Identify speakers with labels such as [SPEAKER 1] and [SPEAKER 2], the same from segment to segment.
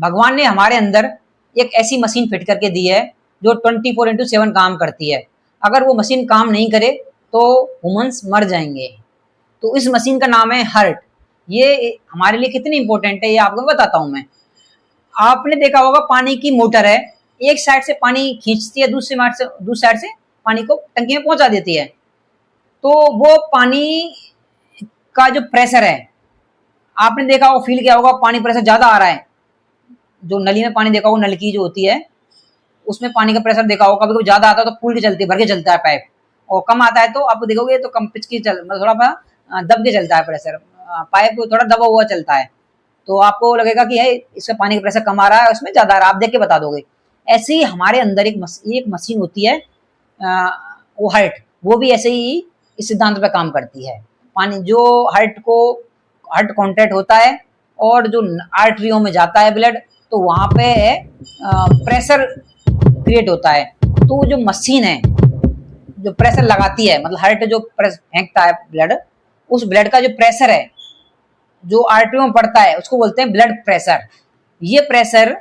[SPEAKER 1] भगवान ने हमारे अंदर एक ऐसी मशीन फिट करके दी है जो 24/7 काम करती है। अगर वो मशीन काम नहीं करे तो ह्यूमंस मर जाएंगे। तो इस मशीन का नाम है हार्ट। ये हमारे लिए कितनी इंपॉर्टेंट है ये आपको बताता हूं मैं। आपने देखा होगा पानी की मोटर है, एक साइड से पानी खींचती है, दूसरी साइड से पानी को टंकी में पहुंचा देती है। तो वो पानी का जो प्रेशर है, आपने देखा होगा, फील किया होगा, पानी प्रेशर ज्यादा आ रहा है। जो नली में पानी देखा होगा, नल की जो होती है उसमें पानी का प्रेशर देखा होगा, कभी कभी ज्यादा आता है तो फूल के चलती है, भर के चलता है पाइप, और कम आता है तो आप देखोगे तो कम पिच की मतलब थोड़ा दब के चलता है प्रेशर, पाइप थोड़ा दबा हुआ चलता है। तो आपको लगेगा कि है इसका पानी का प्रेशर कम आ रहा है, उसमें ज्यादा आ रहा है, आप देख के बता दोगे। ऐसे ही हमारे अंदर एक मशीन होती है, वो हार्ट, वो भी ऐसे ही इस सिद्धांत पे काम करती है। पानी जो हार्ट कॉन्ट्रैक्ट होता है और जो आर्टरियों में जाता है ब्लड, तो वहां पे प्रेशर क्रिएट होता है। तो जो मशीन है जो प्रेशर लगाती है, मतलब हार्ट जो फेंकता है ब्लड, उस ब्लड का जो प्रेशर है जो आर्टरियों में पड़ता है उसको बोलते हैं ब्लड प्रेशर। ये प्रेशर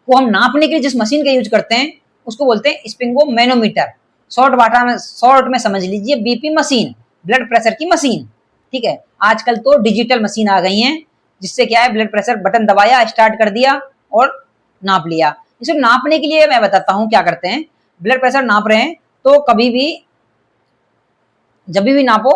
[SPEAKER 1] को हम नापने के लिए जिस मशीन का यूज करते हैं उसको बोलते हैं स्पिंगोमेनोमीटर। शॉर्ट में समझ लीजिए बीपी मशीन, ब्लड प्रेशर की मशीन। ठीक है, आजकल तो डिजिटल मशीन आ गई हैं जिससे क्या है, ब्लड प्रेशर बटन दबाया, स्टार्ट कर दिया और नाप लिया। इसे नापने के लिए मैं बताता हूं क्या करते हैं। ब्लड प्रेशर नाप रहे हैं तो कभी भी जब भी नापो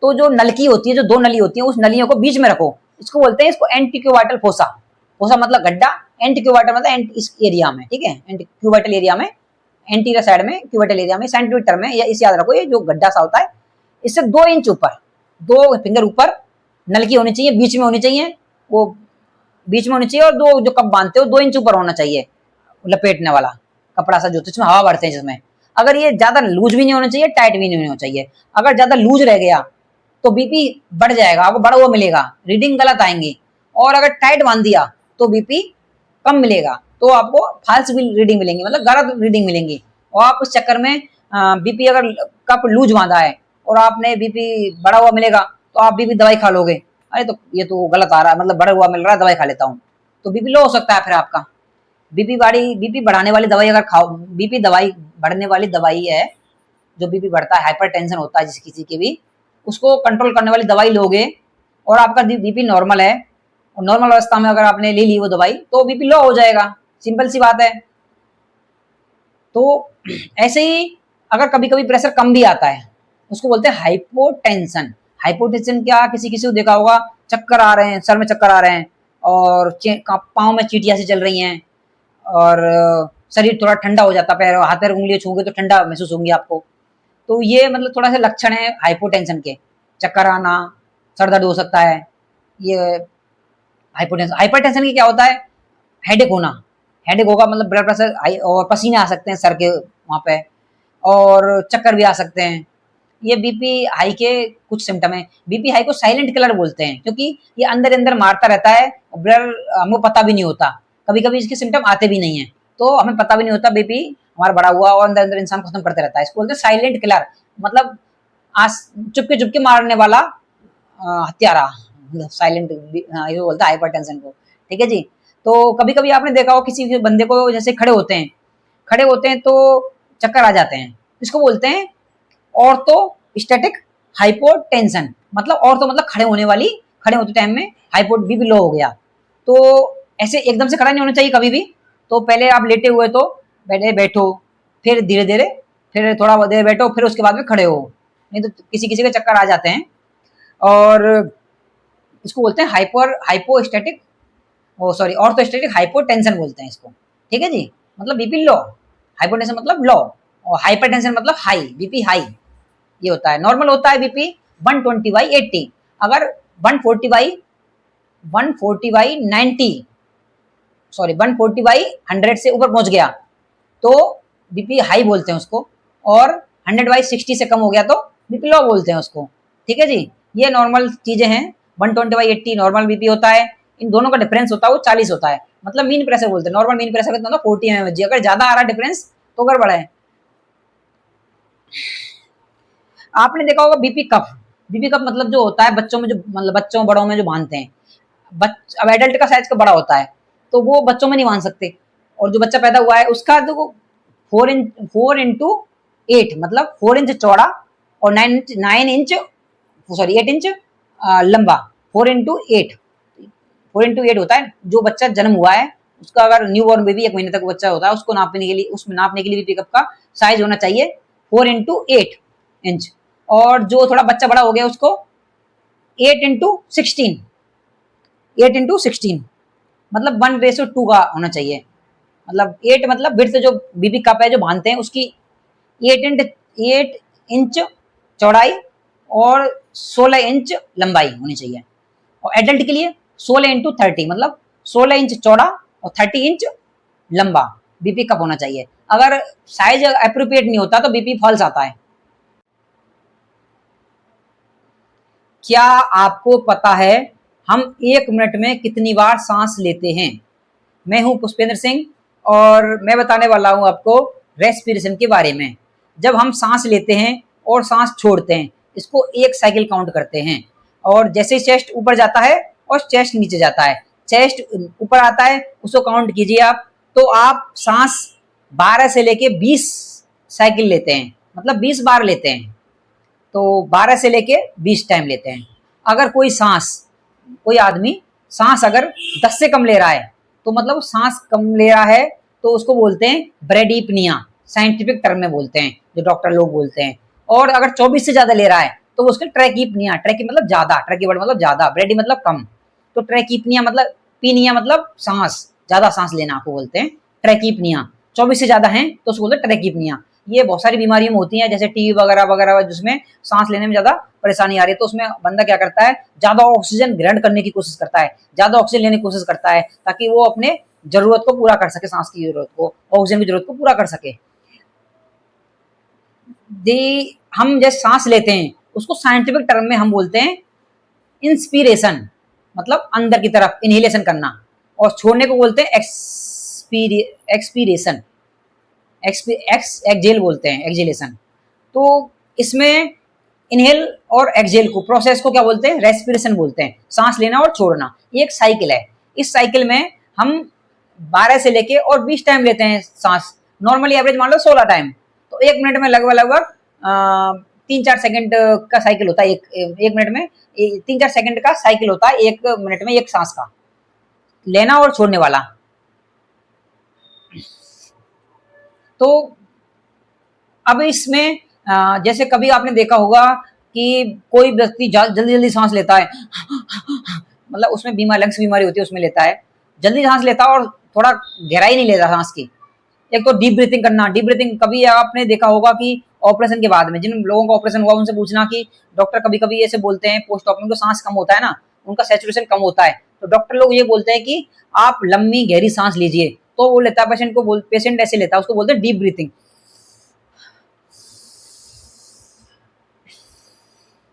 [SPEAKER 1] तो जो नलकी होती है, जो दो नली होती है, उस नलियों को बीच में रखो। इसको बोलते हैं, इसको एंटीक्यूबाइटल फोसा। फोसा मतलब गड्ढा, एंटीक्यूबाइटल मतलब इस एरिया में, ठीक है, एंटीक्यूबाइटल एरिया में, एंटीरियर साइड में, क्यूबाइटल एरिया में, सेंटीमीटर में, या इसे याद रखो, ये जो गड्ढा सा होता है इससे 2 इंच ऊपर, 2 फिंगर ऊपर नलकी होनी चाहिए, बीच में होनी चाहिए, वो बीच में होनी चाहिए, और दो जो कप बांधते हो 2 इंच ऊपर होना चाहिए, लपेटने वाला कपड़ा सा जो जिसमें हवा भरते हैं जिसमें। अगर ये ज्यादा लूज भी नहीं होना चाहिए, टाइट भी नहीं होना चाहिए। अगर ज्यादा लूज रह गया तो बीपी बढ़ जाएगा, आपको बढ़ा हुआ मिलेगा, रीडिंग गलत आएंगी। और अगर टाइट बांध दिया तो बीपी कम मिलेगा, तो आपको फाल्स रीडिंग मिलेंगी, मतलब गलत रीडिंग मिलेंगी। और आप उस चक्कर में बीपी अगर कप लूज बांधा है और आपने बीपी बढ़ा हुआ मिलेगा तो आप बीपी दवाई खा लोगे, अरे तो ये तो गलत आ रहा है, मतलब बढ़ा हुआ मिल रहा है, दवाई खा लेता हूँ, तो बीपी लो हो सकता है फिर आपका। बीपी बढ़ाने वाली दवाई अगर खाओ, बीपी दवाई बढ़ने वाली दवाई है, जो बीपी बढ़ता है, हाइपरटेंशन होता है जिस किसी के भी, उसको कंट्रोल करने वाली दवाई लोगे और आपका बीपी नॉर्मल है, और नॉर्मल अवस्था में अगर आपने ले ली वो दवाई तो बीपी लो हो जाएगा, सिंपल सी बात है। तो ऐसे ही अगर कभी कभी प्रेशर कम भी आता है उसको बोलते हैं हाइपोटेंशन। हाइपोटेंशन क्या, किसी किसी को देखा होगा चक्कर आ रहे हैं, सर में चक्कर आ रहे हैं, और पाँव में चींटियां सी चल रही हैं, और शरीर थोड़ा ठंडा हो जाता है, पैर हाथ पैर उंगलियां छूओगे तो ठंडा महसूस होंगी आपको। तो ये मतलब थोड़ा सा लक्षण है हाइपोटेंशन के, चक्कर आना, सर दर्द हो सकता है, ये हाइपोटेंशन। हाइपरटेंशन की क्या होता है, हेडेक होना, हेडेक होगा मतलब ब्लड प्रेशर हाई, और पसीने आ सकते हैं सर के वहां पे, और चक्कर भी आ सकते हैं। ये बीपी हाई के कुछ सिम्टम है। बीपी हाई को साइलेंट किलर बोलते हैं क्योंकि ये अंदर अंदर मारता रहता है, ब्लड हमको पता भी नहीं होता, कभी कभी इसके सिम्टम आते भी नहीं है, तो हमें पता भी नहीं होता बीपी हमारा बढ़ा हुआ, और अंदर अंदर इंसान खत्म करते रहता है। इसको बोलते हैं साइलेंट किलर, मतलब चुपके मारने वाला हत्यारा, साइलेंट, ये बोलता है हाइपरटेंशन को। ठीक है जी। तो कभी कभी आपने देखा हो किसी बंदे को जैसे खड़े होते हैं तो चक्कर आ जाते हैं, इसको बोलते हैं ऑर्थोस्टैटिक हाइपोटेंशन। मतलब ऑर्थो मतलब खड़े होने वाली, खड़े होते टाइम में हाइपो बीपी लो हो गया। तो ऐसे एकदम से खड़ा नहीं होना चाहिए कभी भी, तो पहले आप लेटे हुए तो पहले बैठो, फिर धीरे धीरे, फिर थोड़ा देर बैठो, फिर उसके बाद में खड़े हो, नहीं तो किसी किसी के चक्कर आ जाते हैं। और इसको बोलते हैं हाइपोस्टैटिक, ओ सॉरी, ऑर्थोस्टैटिक हाइपोटेंशन बोलते हैं इसको। ठीक है जी, मतलब बीपी लो, हाइपोटेंशन मतलब लो, और हाइपरटेंशन मतलब हाई, बीपी हाई ये होता है। नॉर्मल होता है बीपी 120/80। अगर 140/90, सॉरी 140/100 से ऊपर पहुंच गया तो बीपी हाई बोलते हैं उसको, और 100/60 से कम हो गया तो बीपी लो बोलते हैं उसको। ठीक है जी, ये नॉर्मल चीजें हैं। 120/80 नॉर्मल बीपी होता है, इन दोनों का डिफरेंस होता है वो 40 होता है, मतलब मीन प्रेशर बोलते हैं। नॉर्मल मीन प्रेशर कितना होता है 40 mmHg, अगर ज्यादा आ रहा है डिफरेंस तो गड़बड़ है। आपने देखा होगा बीपी कप, बीपी कप मतलब जो होता है बच्चों में, जो मतलब बच्चों बड़ों में जो बांधते हैं, अब एडल्ट का साइज का बड़ा होता है, तो वो बच्चों में नहीं बांध सकते। और जो बच्चा पैदा हुआ है उसका तो 4 इंटू 8 मतलब 4 इंच चौड़ा और 9 इंच सॉरी 8 इंच लंबा। 4 इंटू 8 होता है। जो बच्चा जन्म हुआ है उसका अगर न्यू बॉर्न बेबी 1 महीने तक बच्चा होता है उसको नापने के लिए भी पिकअप का साइज होना चाहिए 4 इंटू 8 इंच। और जो थोड़ा बच्चा बड़ा हो गया उसको 8 इंटू 16 मतलब 1:2 का होना चाहिए। मतलब 8 मतलब बिर्थ जो बीबी कप है जो बांधते हैं उसकी 8 इंच चौड़ाई और 16 इंच लंबाई होनी चाहिए। और एडल्ट के लिए 16 इंटू 30 मतलब 16 इंच चौड़ा और 30 इंच लंबा बीपी कप होना चाहिए। अगर साइज अप्रोप्रिएट नहीं होता तो बीपी फॉल्स आता है। क्या आपको पता है हम 1 मिनट में कितनी बार सांस लेते हैं? मैं हूं पुष्पेंद्र सिंह और मैं बताने वाला हूं आपको रेस्पिरेशन के बारे में। जब हम सांस लेते हैं और सांस छोड़ते हैं इसको एक साइकिल काउंट करते हैं। और जैसे चेस्ट ऊपर जाता है और चेस्ट नीचे जाता है, चेस्ट ऊपर आता है उसको काउंट कीजिए आप, तो आप सांस 12 से लेके 20 साइकिल लेते हैं, मतलब 20 बार लेते हैं। तो 12 से लेके 20 टाइम लेते हैं। अगर कोई आदमी सांस अगर 10 से कम ले रहा है तो मतलब सांस कम ले रहा है तो उसको बोलते हैं ब्रेडीपनिया, साइंटिफिक टर्म में बोलते हैं जो डॉक्टर लोग बोलते हैं। और अगर 24 से ज्यादा ले रहा है तो उसके ट्रैकीपनिया, ट्रैकी मतलब ज्यादा, ट्रैकीवर्ड मतलब ज्यादा, ब्रेडी मतलब कम, तो ट्रैकीपनिया मतलब पीनिया मतलब सांस, ज्यादा सांस लेना आपको बोलते हैं ट्रैकीपनिया। 24 से ज्यादा है तो उसको बोलते हैं ट्रैकीपनिया। ये बहुत सारी बीमारियों में होती हैं जैसे टीबी वगैरह वगैरह जिसमें सांस लेने में ज्यादा परेशानी आ रही है, तो उसमें बंदा क्या करता है ज्यादा ऑक्सीजन ग्रहण करने की कोशिश करता है, ज्यादा ऑक्सीजन लेने की कोशिश करता है ताकि वो अपने जरूरत को पूरा कर सके, सांस की जरूरत को, ऑक्सीजन की जरूरत को पूरा कर सके। हम जैसे सांस लेते हैं उसको साइंटिफिक टर्म में हम बोलते हैं इंस्पिरेशन, मतलब अंदर की तरफ इनहेलेशन करना, और छोड़ने को बोलते हैं एक्सपीरेशन, एक्सजेल बोलते हैं, एक्जेलेशन। तो इसमें इनहेल और एक्सजेल को प्रोसेस को क्या बोलते हैं? रेस्पिरेशन बोलते हैं। सांस लेना और छोड़ना ये एक साइकिल है। इस साइकिल में हम 12 से लेके और 20 टाइम लेते हैं सांस। नॉर्मली एवरेज मान लो 16 टाइम। तो 1 मिनट में लगभग 3-4 सेकंड का साइकिल होता है। एक मिनट में 3-4 सेकंड का साइकिल होता है 1 मिनट में एक सांस का लेना और छोड़ने वाला। तो अब इसमें जैसे कभी आपने देखा होगा कि कोई व्यक्ति जल्दी जल्दी सांस लेता है मतलब उसमें लंग्स बीमारी होती है, उसमें लेता है जल्दी सांस लेता है और थोड़ा गहराई नहीं लेता सांस की। एक तो डीप ब्रीथिंग करना। डीप ब्रीथिंग कभी आपने देखा होगा कि ऑपरेशन के बाद में जिन लोगों का ऑपरेशन हुआ उनसे पूछना कि डॉक्टर कभी कभी ऐसे बोलते हैं पोस्ट ऑप में सांस कम होता है ना, उनका सैचुरेशन कम होता है, तो डॉक्टर लोग ये बोलते हैं कि आप लंबी गहरी सांस लीजिए। तो वो लेता है पेशेंट ऐसे लेता है, उसको बोलते हैं डीप ब्रीथिंग,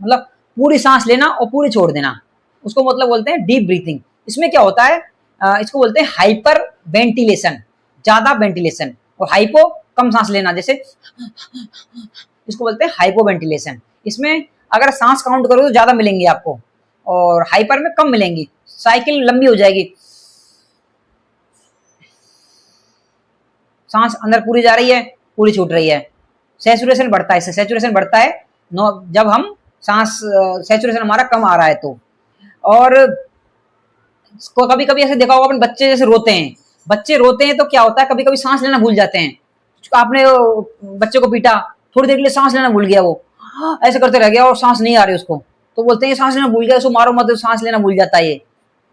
[SPEAKER 1] मतलब पूरी सांस लेना और पूरी छोड़ देना, उसको मतलब बोलते हैं डीप ब्रीथिंग। इसमें क्या होता है इसको बोलते हैं हाइपर वेंटिलेशन, ज्यादा वेंटिलेशन, और हाइपो कम सांस लेना, जैसे इसको बोलते हैं हाइपो वेंटिलेशन। इसमें अगर सांस काउंट करो तो ज्यादा मिलेंगी आपको और हाइपर में कम मिलेंगी, साइकिल लंबी हो जाएगी। सांस अंदर पूरी जा रही है, पूरी छूट रही है, सैचुरेशन बढ़ता है। सैचुरेशन बढ़ता है जब हम सांस सैचुरेशन हमारा कम आ रहा है तो। और कभी कभी ऐसे देखा होगा अपन बच्चे जैसे रोते हैं, बच्चे रोते हैं तो क्या होता है कभी कभी सांस लेना भूल जाते हैं। आपने बच्चे को पीटा, थोड़ी देर के लिए सांस लेना भूल गया, वो ऐसे करते रह गया और सांस नहीं आ रही उसको, तो बोलते हैं सांस लेना भूल गया, उसको मारो मत, सांस लेना भूल जाता है। ये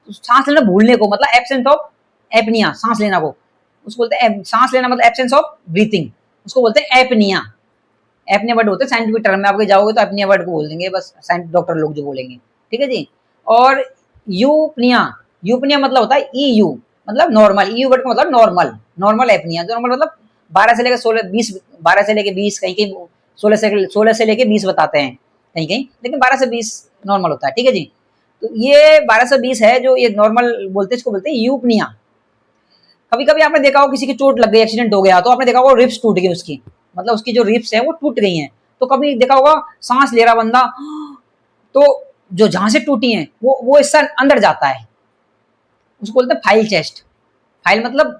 [SPEAKER 1] सांस लेना भूलने को मतलब एब्सेंस ऑफ एपनिया, सांस लेना को उसको बोलते हैं सांस लेना मतलब एब्सेंस ऑफ ब्रीथिंग, उसको बोलते हैं एपनिया। एपनिया वर्ड होते हैं साइंटिफिक टर्म में, आपके जाओगे तो एपनिया वर्ड को बोल देंगे बस, डॉक्टर लोग जो बोलेंगे, ठीक है जी। और यूपनिया, यूपनिया मतलब होता है ईयू, मतलब नॉर्मल, ईयू वर्ड का मतलब नॉर्मल, नॉर्मल एपनिया, नॉर्मल मतलब 12 से लेकर 16 20, 12 से लेकर 20, कहीं कहीं 16 से लेकर 20 बताते हैं कहीं कहीं, लेकिन 12 से 20 नॉर्मल होता है, ठीक है जी। तो ये 12 से 20 है जो ये नॉर्मल बोलते हैं, इसको बोलते हैं यूपनिया। कभी कभी आपने देखा हो किसी की चोट लग गई, एक्सीडेंट हो गया, तो आपने देखा होगा रिब्स टूट गई उसकी, मतलब उसकी जो रिब्स है वो टूट गई हैं। तो कभी देखा होगा सांस ले रहा बंदा तो जो जहां से टूटी है वो हिस्सा अंदर जाता है, उसको बोलते हैं फाइल चेस्ट, फाइल मतलब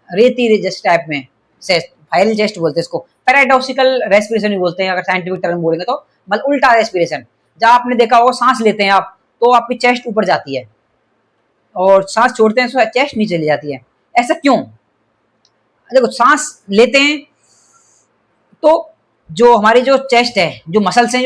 [SPEAKER 1] रेती जैसे टाइप में चेस्ट, फाइल चेस्ट बोलते हैं इसको। पैराडॉक्सिकल रेस्पिरेशन भी बोलते हैं अगर साइंटिफिक टर्म बोलेंगे तो, मतलब उल्टा रेस्पिरेशन। जहाँ आपने देखा होगा सांस लेते हैं आप तो आपकी चेस्ट ऊपर जाती है, और सांस छोड़ते हैं तो चेस्ट नीचे चली जाती है। ऐसा क्यों? देखो, सांस लेते हैं तो जो हमारी जो चेस्ट है, जो मसल्स हैं,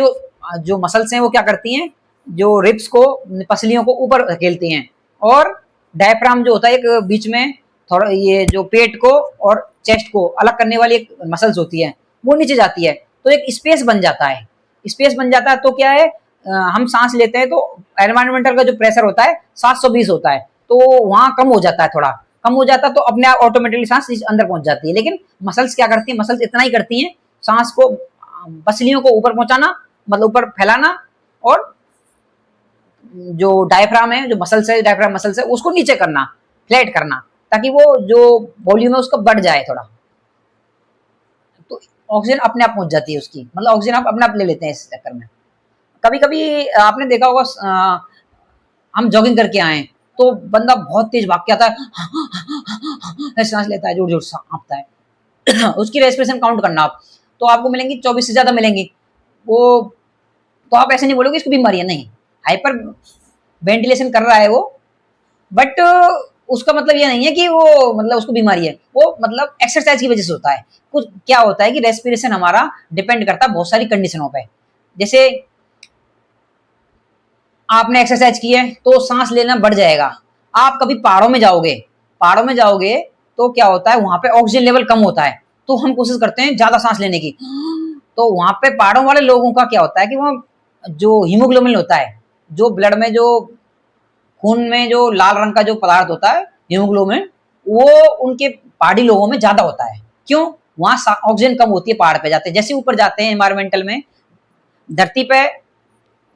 [SPEAKER 1] जो मसल्स हैं वो क्या करती हैं, जो रिब्स को, पसलियों को ऊपर धकेलती हैं, और डायफ्राम जो होता है एक बीच में थोड़ा, ये जो पेट को और चेस्ट को अलग करने वाली एक मसल्स होती है, वो नीचे जाती है, तो एक स्पेस बन जाता है। स्पेस बन जाता है तो क्या है, हम सांस लेते हैं तो एनवायरमेंटल का जो प्रेशर होता है 720 होता है, तो वहां कम हो जाता है, थोड़ा कम हो जाता है, तो अपने आप ऑटोमेटिकली सांस अंदर पहुंच जाती है। लेकिन मसल्स क्या करती है, मसल्स इतना ही करती हैं, सांस को, पसलियों को ऊपर पहुंचाना, मतलब ऊपर फैलाना, और जो डायफ्राम है, जो मसल्स है, डायफ्राम मसल्स है, उसको नीचे करना, फ्लैट करना, ताकि वो जो वॉल्यूम है उसका बढ़ जाए थोड़ा, तो ऑक्सीजन अपने आप पहुंच जाती है उसकी, मतलब ऑक्सीजन आप अपने आप ले लेते हैं इस चक्कर में। कभी कभी आपने देखा होगा, हम जॉगिंग करके आए तो बंदा बहुत तेज भाग के आता है, सांस लेता है, जोर जोर से हाँफता है उसकी रेस्पिरेशन काउंट करना आप, तो आपको मिलेंगी 24 से ज्यादा मिलेंगी वो। तो आप ऐसे नहीं बोलोगे इसको बीमारी है, नहीं, हाइपर वेंटिलेशन कर रहा है वो, बट उसका मतलब ये नहीं है कि वो, मतलब उसको बीमारी है, वो मतलब एक्सरसाइज की वजह से होता है। कुछ क्या होता है कि रेस्पिरेशन हमारा डिपेंड करता है बहुत सारी कंडीशनों पे। जैसे आपने एक्सरसाइज की है तो सांस लेना बढ़ जाएगा। आप कभी पहाड़ों में जाओगे तो क्या होता है, वहां पे ऑक्सीजन लेवल कम होता है, तो हम कोशिश करते हैं ज्यादा सांस लेने की, तो वहां पे पहाड़ों वाले लोगों का क्या होता है कि वहाँ जो हीमोग्लोबिन होता है, जो ब्लड में, जो खून में जो लाल रंग का जो पदार्थ होता है हीमोग्लोबिन, वो उनके पहाड़ी लोगों में ज्यादा होता है। क्यों? वहां ऑक्सीजन कम होती है पहाड़ पे जाते हैं। जैसे ऊपर जाते हैं एनवायरमेंटल में, धरती पे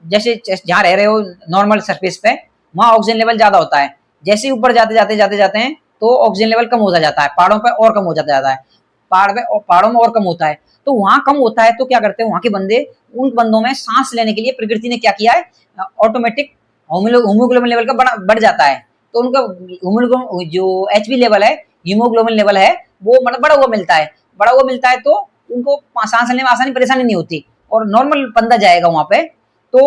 [SPEAKER 1] जैसे जहाँ रह रहे हो नॉर्मल सरफेस पे, वहां ऑक्सीजन लेवल ज्यादा होता है। जैसे ऊपर जाते हैं तो ऑक्सीजन लेवल कम होता जाता है, पहाड़ों पे और कम हो जाता है, पहाड़ों में और कम होता है। तो वहां कम होता है तो क्या करते हैं वहां के बंदे, उन बंदों में सांस लेने के लिए प्रकृति ने क्या किया है, ऑटोमेटिक हीमोग्लोबिन लेवल का बढ़ जाता है, तो उनका जो एचबी लेवल है, हीमोग्लोबिन लेवल है, वो मतलब बढ़ा हुआ मिलता है, तो उनको सांस लेने में आसानी परेशानी नहीं होती। और नॉर्मल बंदा जाएगा वहां पे तो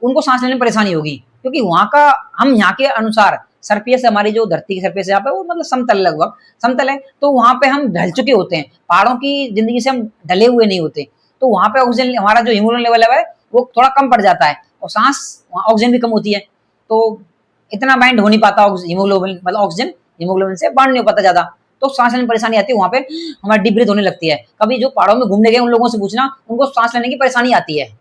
[SPEAKER 1] उनको सांस लेने में परेशानी होगी, क्योंकि वहां का, हम यहाँ के अनुसार सरफेस, हमारी जो धरती की सरफेस है यहाँ पे वो मतलब समतल, लगभग समतल है, तो वहां पे हम ढल चुके होते हैं, पहाड़ों की जिंदगी से हम ढले हुए नहीं होते, तो वहां पे ऑक्सीजन, हमारा जो हीमोग्लोबिन लेवल है वो थोड़ा कम पड़ जाता है, और सांस, वहाँ ऑक्सीजन भी कम होती है, तो इतना बाइंड हो नहीं पाता हीमोग्लोबिन, मतलब ऑक्सीजन हीमोग्लोबिन से बांध नहीं हो पाता ज्यादा, तो सांस लेने में परेशानी आती है। वहां पे हमारी डीप ब्रीथ होने लगती है। कभी जो पहाड़ों में घूमने गए उन लोगों से पूछना, उनको सांस लेने की परेशानी आती है।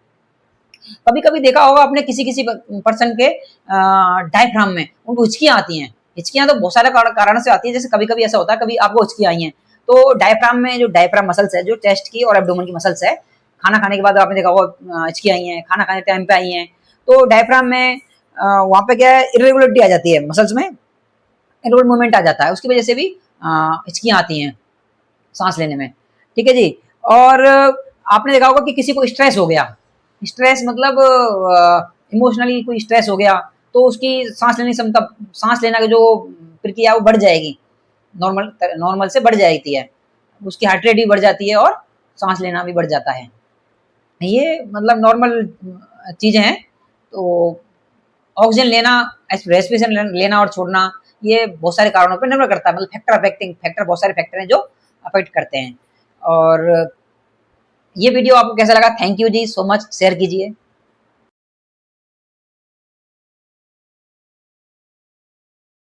[SPEAKER 1] कभी कभी देखा होगा आपने किसी किसी पर्सन के डायफ्राम में उनको हिचकियां आती हैं। हिचकियां तो बहुत सारे कारण से आती है, जैसे कभी कभी ऐसा होता है, कभी आपको हिचकियां आई हैं तो डायफ्राम में, जो डायफ्राम मसल्स है, जो चेस्ट की और एब्डोमेन की मसल्स है, खाना खाने के बाद आपने देखा होगा हिचकियां आई हैं, खाना खाने टाइम पे आई हैं, तो डायफ्राम में वहां पे क्या है, इरेगुलरिटी आ जाती है, मसल्स में इरेगुलर मूवमेंट आ जाता है, उसकी वजह से भी हिचकियां आती हैं सांस लेने में। ठीक है जी। और आपने देखा होगा कि किसी को स्ट्रेस हो गया, स्ट्रेस मतलब इमोशनली कोई स्ट्रेस हो गया, तो उसकी सांस लेने की क्षमता, सांस लेना की जो प्रक्रिया वो बढ़ जाएगी, नॉर्मल से बढ़ जाती है, उसकी हार्ट रेट भी बढ़ जाती है और सांस लेना भी बढ़ जाता है। ये मतलब नॉर्मल चीजें हैं। तो ऑक्सीजन लेना, रेस्पिरेशन लेना और छोड़ना, ये बहुत सारे कारणों पर निर्भर करता है, मतलब फैक्टर बहुत सारे फैक्टर हैं जो अफेक्ट करते हैं। और ये वीडियो आपको कैसा लगा? थैंक यू जी, सो मच, शेयर कीजिए।